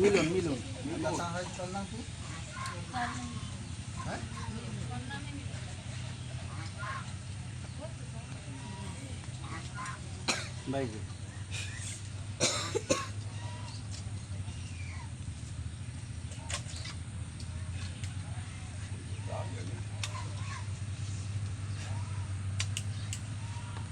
মিলন মিলন তোর নাম কি? হ্যাঁ বাইকে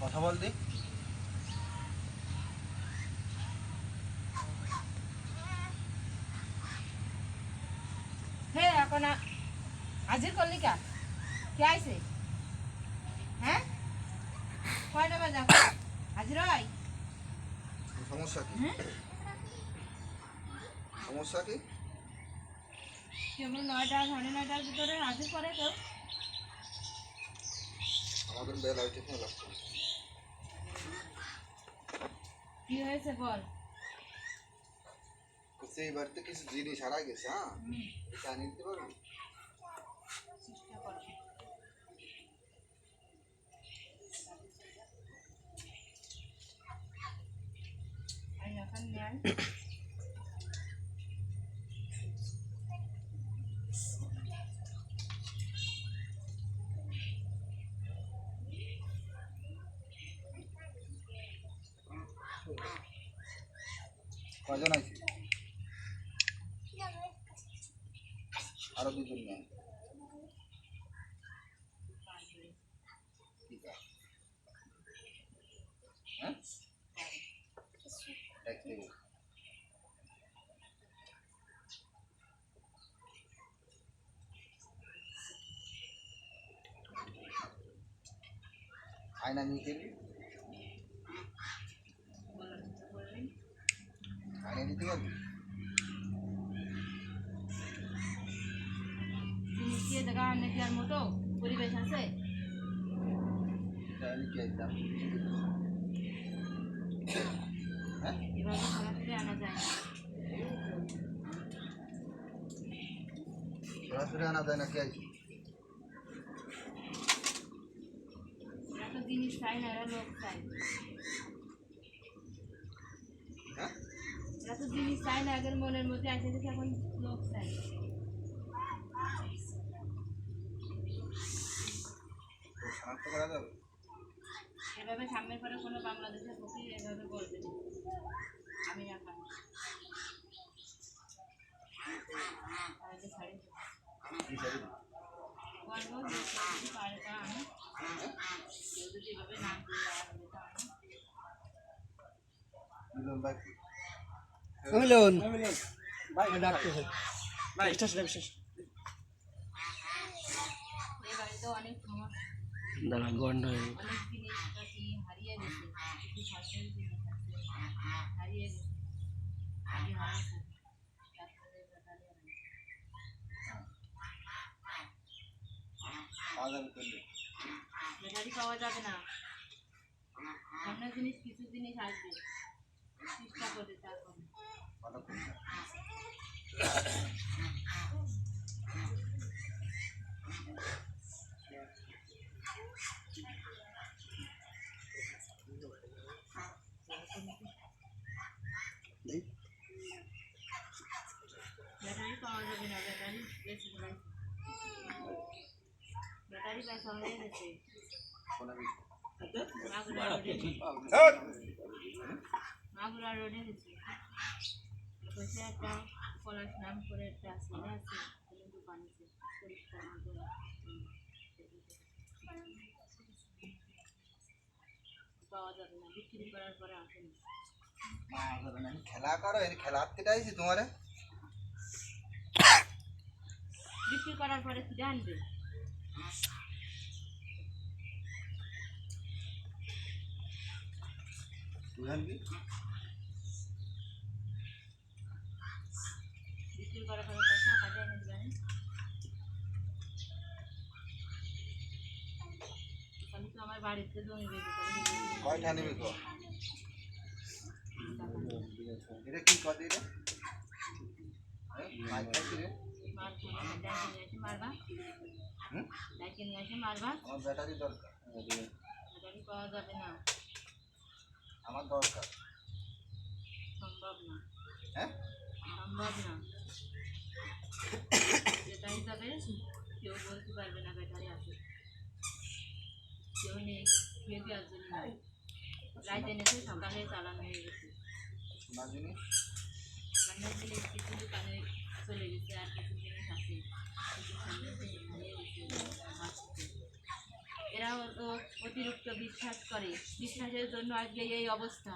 কথা বল দি। হে এখন হাজির করলি কা কে আইছে? হ্যাঁ কয়টা বাজে হাজির হয়? সমস্যা কি? সমস্যা কি? কেবল 9টা 9:30টার ভিতরে হাজির করে কেউ? আমাদের বেলা হইতে কেন লাগছে? কি হয়েছে বল? সেই বাড়িতে কিছু জিনিস হারা গেছে। হ্যাঁ এটা আনিয়ে দিতে পারবি? চেষ্টা করো। আর এখন নেন কজন আছে? আরো দুজন নেয়। ঠিক আছে। হ্যাঁ দেখতে আয়না নিয়ে গেলি? আয়না নিতে পারবি? জিনিস দিয়ে দেখা নাকি আর মতো পরিবেশ আছে? আমি কি আইতাম? হ্যাঁ এভাবে সরাসরি আনা যায় না। সরাসরি আনা যায় না। কে আইছি? এরা তো জিনিস চাই না, এরা লোক চাই। হ্যাঁ এরা তো জিনিস চাই না, এদের মনের মধ্যে আসে যে এখন লোক চাই। শনাক্ত করা যাবে? এভাবে সামনের পরে কোনো বাংলাদেশের প্রতি এভাবে বলবে না। আমি না পারি তাহলে ছাড়ি কি চাই? বলবো যে যদি পারে তা আমি কেউ যদি এভাবে না করে আসবে তা আমি মিলন ভাই মিলন বাইকে ডাকতেছে ভাই স্টেশন এই বাড়িতে অনেক সমস্যা, দাঁড়া গন্ড হয়ে অনেক জিনিসপাতি হারিয়ে গেছে, কিছু সরকারি জিনিস আছে হারিয়ে গেছে, আগে হারাইছে তারপরে পাওয়া যাবে করলে ব্যাটারি পাওয়া যাবে না। অন্য জিনিস কিছু জিনিস আসবে, চেষ্টা করে তারপরে ভালো করলে ব্যাটারি পাওয়া যাবে না, ব্যাটারি বেশি ঘুরাইছে, ব্যাটারি পয়সা হয়ে গেছে। মাগুরা রোডে গেছে, বসে একটা পলাশ নাম করে একটা ছেলে আছে, কোনো দোকান আছে পরিষ্কার মতো পাওয়া যাবে না, বিক্রি করার পরে আসেনি। পাওয়া যাবে না। খেলা করো, এর খেলা হাতে আইছি তোমারে। বিক্রি করার পরে কি জানবে? বুঝলেন কি? বিক্রি করার পরে পয়সা কাজে এনে দেবেন। তাহলে তো আমার বাড়িতে জমি বেশি কয়টা নিবি তো? এটা কি কত এটা? মাইক খাইছি রে। মারবা হুম? ডাইকে নিয়ে এসে মারবা। আমার ব্যাটারি দরকার। ব্যাটারি পাওয়া যাবে না, আমার দরকার। সম্ভব না। হ্যাঁ সম্ভব না। যেটা হিসাবে কেউ বলতে পারবে না ব্যাটারি আছে, কেউ নেই, খেয়ে দেওয়ার জন্য নাই। রাত এনেছে, সকালে চালানো হয়ে গেছে। সোনার জিনিস সোনার জিনিস কিছু দোকানে চলে গেছে, আর কিছু জিনিস আছে, কিছু সামনে নিয়ে গেছে মাছকে। এরা অতিরিক্ত বিশ্বাস করে, বিশ্বাসের জন্য আজকে এই অবস্থা,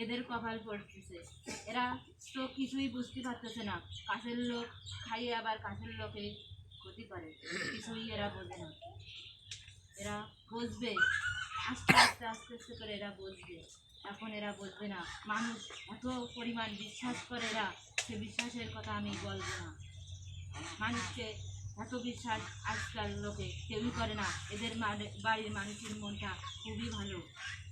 এদের কপাল পড়তেছে। এরা তো কিছুই বুঝতে পারতেছে না, কাছের লোক খাইয়ে আবার কাছের লোকে ক্ষতি করে, কিছুই এরা বোঝে না। এরা বুঝবে আস্তে আস্তে আস্তে আস্তে করে, এরা বুঝবে। এখন এরা বুঝবে না, মানুষ এত পরিমাণ বিশ্বাস করে এরা, সে বিশ্বাসের কথা আমি বলবো না। মানুষকে এত বিশ্বাস আজকাল লোকে কেউই করে না। এদের বাড়ির মানুষের মনটা খুবই ভালো,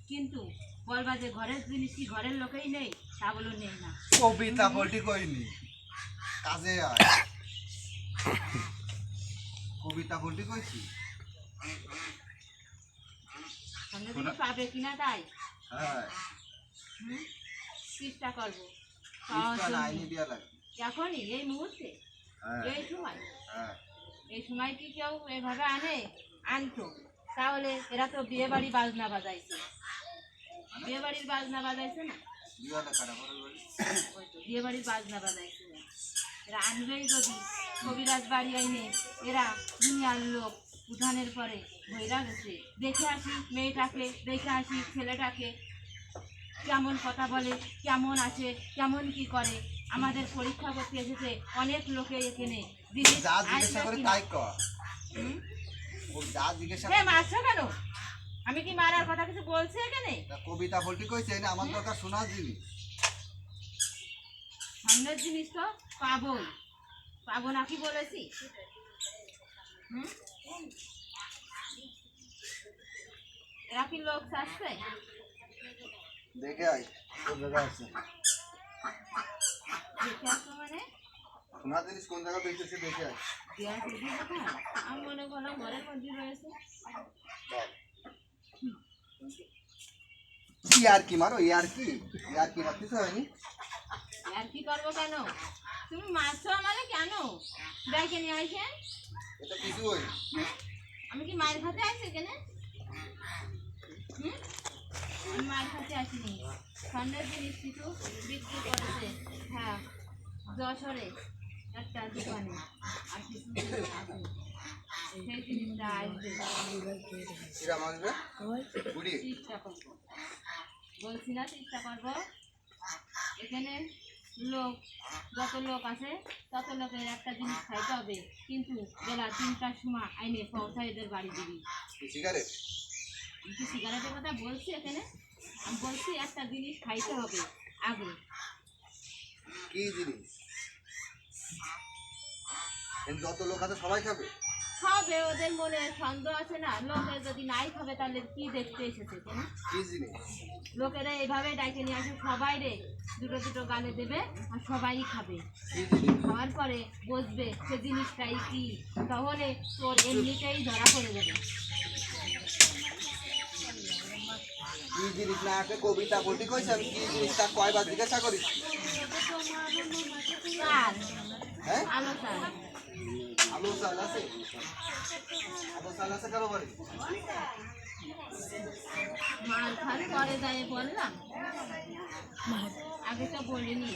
কিন্তু বলবা যে ঘরের জিনিস কি ঘরের লোকেই নেই, তা বলো নেই না। কবিতা পল্টি কইনি কাজে আয় কবিতা পল্টি কইছি সামনে দিকে পাবে কিনা তাই হ্যাঁ চেষ্টা করবো পাওয়ার ইস্টান জন্য। আইনি দিয়া লাগে এখনই এই মুহূর্তে হ্যাঁ এই সময়, হ্যাঁ এই সময় কি কেউ এভাবে আনতো? তাহলে এরা তো বিয়ে বাড়ি বাজনা বাজাইছে, বিয়ে বাড়ির বাজনা বাজাইছে না, দিওয়ালে কাটা করে বলি ওই তো বিয়ে বাড়ির বাজনা বাজাইছে না। এরা আনবেই যদি কবিরাজ বাড়ি আইনে, এরা দুনিয়ার লোক উঠানের পরে ভৈরা গেছে। দেখে আসি মেয়েটাকে, দেখে আসি ছেলেটাকে, কেমন কথা বলে, কেমন আছে, কেমন কি করে। আমাদের পরীক্ষা করতে এসেছে অনেক লোকে এখানে, জিনিস যা জিজ্ঞাসা আসবে করে কিনা। তাই কর হুম? ও যা জিজ্ঞাসা হে মারছো কেন? আমি কি মারার কথা কিছু বলছি এখানে? কবিতা পল্টি কইছে না আমার দরকার শোনার জিনিস সামনের জিনিস তো পাবোই, পাবো না কি বলেছি? হুম? এরা কি লোক চাচ্ছে? দেখে আয় কোন জায়গা আছে দেখে আসো মানে শোনার জিনিস কোন জায়গা বেঁচেছে দেখে আয় দেওয়া দেখি কোথায়? আমি মনে করলাম ঘরের মধ্যে রয়েছে। ইয়ার কি মারো ইয়ার কি মারতেছ হয়নি আর কি করবো কেন? তুমি মারছো আমারে কেন? ডাইকে নিয়ে আসেন। এটা কিছু হই আমি কি মায়ের খাতে আসি এখানে? আমি মায়ের খাতে আসিনি। ঠান্ডার জিনিস কিছু বিক্রি করেছে, হ্যাঁ, যশোরে একটা দোকানে, আর কিছু জিনিস আছে, সেই জিনিসটা আসবে। কিরা মারবে বুড়ি চেষ্টা করবো, বলছি না চেষ্টা করবো। এখানে লোক, যত লোক আছে তত লোকের একটা জিনিস খাইতে হবে, কিন্তু বেলা 3টার সময় আইনে পৌঁছায় এদের বাড়ি দিবি। সিগারেট আমি কি সিগারেটের কথা বলছি এখানে? আমি বলছি একটা জিনিস খাইতে হবে আগে। কি জিনিস যত লোক আছে সবাই খাবে খাবে, ওদের মনে সন্দেহ আছে না, লোকে যদি নাই খাবে তাহলে কি দেখতে এসেছে কেন? কি জিনিস লোকেরা এভাবে ডাইকে নিয়ে আসে, সবাই রে দুটো দুটো গালে দেবে আর সবাই খাবে। কি জিনিস খাওয়ার পরে বুঝবে সে জিনিসটাই কি, তাহলে তোর এমনিতেই ধরা পড়ে যাবে। কি জিনিস না একটা কবিতা বলতে কইছে আমি কি জিনিসটা কয়বার জিজ্ঞাসা করিস চাল, হ্যাঁ আলো চাল, আলু চাল আছে কারো বাড়ি মাল খান পরে যায় বললাম, আগে তো বলিনি।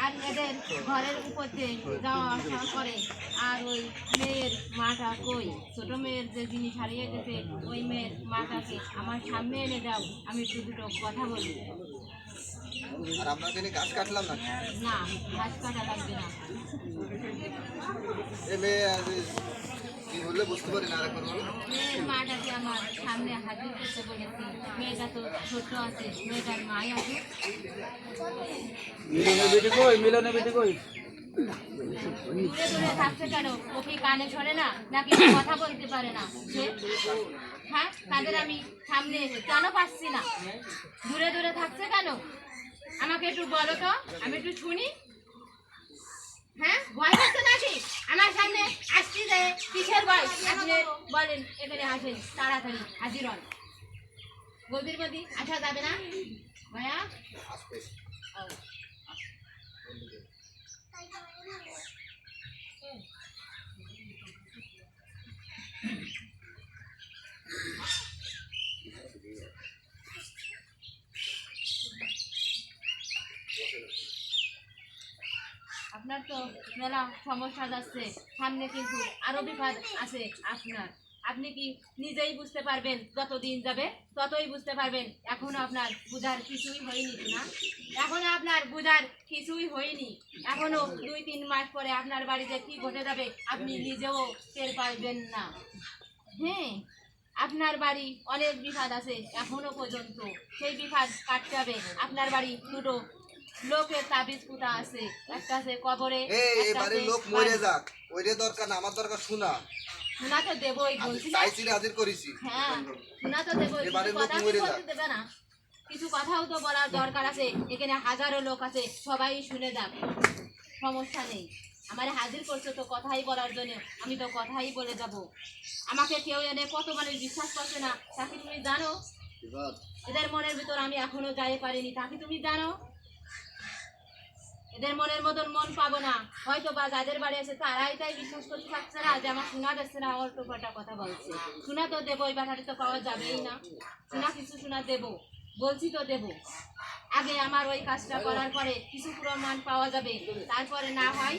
আর এদের ঘরের উপর দিয়ে যাওয়া আসা করে। আর ওই মেয়ের মাটা কই, ছোট মেয়ের যে জিনিস হারিয়ে গেছে, ওই মেয়ের মাটাকে আমার সামনে এনে দাও, আমি একটু দুটো কথা বলি। আর আপনাকে নিয়ে গাছ কাটলাম না না, ঘাস কাটা লাগবে না। এ মেয়ে কি বললে বুঝতে পারি না আরেকবার বলো মেয়ের মাটাকে আমার সামনে হাজির করতে বলেছি। মেয়েটা তো ছোট আছে, মেয়েটার মাই আছে। মিলনে বেটি কই দূরে দূরে থাকছে কেন? ও কি কানে শোনে না, নাকি কথা বলতে পারে না সে? হ্যাঁ, তাদের আমি সামনে কেন পাচ্ছি না? দূরে দূরে থাকছে কেন? আমাকে একটু বলো তো, আমি একটু শুনি। হ্যাঁ, ভয় হচ্ছে নাকি? আমার সামনে আসছি যে কিসের ভয়? আপনি বলেন, এখানে আসেন, তাড়াতাড়ি হাজির হন। গদির মধ্যে আসা যাবে না ভাইয়া? ও, আপনার তো মেলা সমস্যা যাচ্ছে, সামনে কিন্তু আরো বিপদ আছে আপনার। আপনি কি নিজেই বুঝতে পারবেন, যত দিন যাবে ততই বুঝতে পারবেন। এখনো আপনার বুঝার কিছুই হয়নি না, এখনো আপনার বুঝার কিছুই হয়নি। এখনো 2-3 মাস পরে আপনার বাড়িতে কি ঘটে যাবে আপনি নিজেও টের পারবেন না। হ্যাঁ, আপনার বাড়ি অনেক বিপদ আছে এখনো পর্যন্ত, সেই বিপদ কাটতে হবে। আপনার বাড়ি দুটো লোকের তাবিজ পুতা আছে, একটা আছে কবরে, একটা এবারে আছে লোক মরে যাক, ওইরে দরকার না, আমার দরকার শোনা। শোনা তো দেবই বলছি না। চাইছি হাজির করেছি। হ্যাঁ, শোনা তো দেবই, এবারে কিছু লোক কথা মরে কি যাক। বলতে দেবে না? কিছু কথাও তো বলার দরকার আছে। এখানে হাজারো লোক আছে, সবাই শুনে যাক, সমস্যা নেই। আমারে হাজির করছো তো কথাই বলার জন্য, আমি তো কথাই বলে যাব। আমাকে কেউ এনে কত মানুষ বিশ্বাস করছে না, তা কি তুমি জানো? এদের মনের ভিতর আমি এখনো যাই পারিনি, তা কি তুমি জানো? এদের মনের মতন মন পাবো না, হয়তো বা যাদের বাড়ি আছে তারাই তাই বিশ্বাস করতে পারছে না যে আমার শোনা যাচ্ছে না, অল্প কটা কথা বলছে। শোনা তো দেবো, এই বাসাটা তো পাওয়া যাবেই না। শোনা কিছু শোনা দেবো, বলছি তো দেবো। আগে আমার ওই কাজটা করার পরে কিছু প্রমাণ পাওয়া যাবে, তারপরে না হয়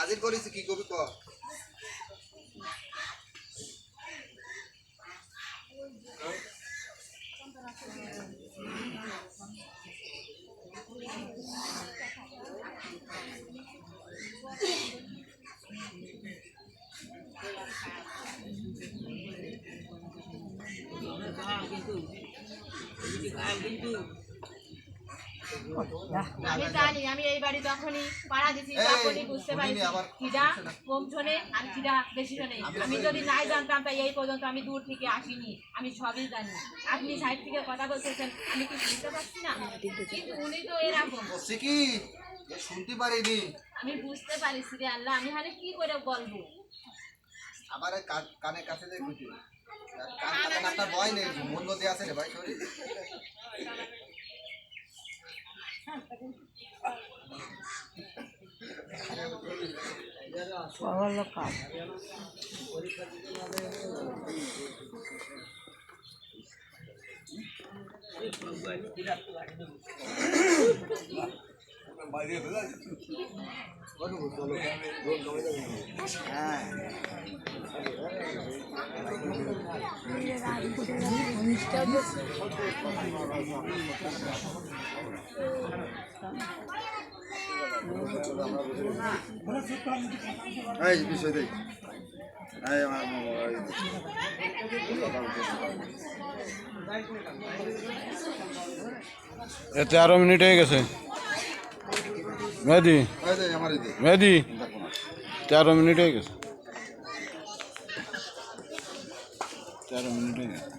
হাজির করেছি, কি করবি ক? আমি জানি, আমি এই বাড়ি যখনই পাড়া দিছি তখনই বুঝতে পারছি খিদা কম শোনে আর খিদা বেশি শোনে। আমি যদি নাই জানতাম তাই এই পর্যন্ত আমি দূর থেকে আসিনি, আমি সবই জানি। আপনি সাইড থেকে কথা বলতেছেন, আমি কি বুঝতে পারছি না? কিন্তু উনি তো এরকম, বলছি কি শুনতে পারিনি। আমি বুঝতে পারিছি রে আল্লাহ, আমি হারে কি করে বলবো? আমার কানের কাছে যে বুঝি কান কাটা একটা ভয় নেই, মূল্য দিয়ে আছে রে ভাই শরীর। এই বিষয় দেই এই আমার এ 13 মিনিট হয়ে গেছে। মেহেদি, আমার মেহেদি, 13 মিনিট হয়ে গেছে, 13 মিনিট হয়ে গেছে।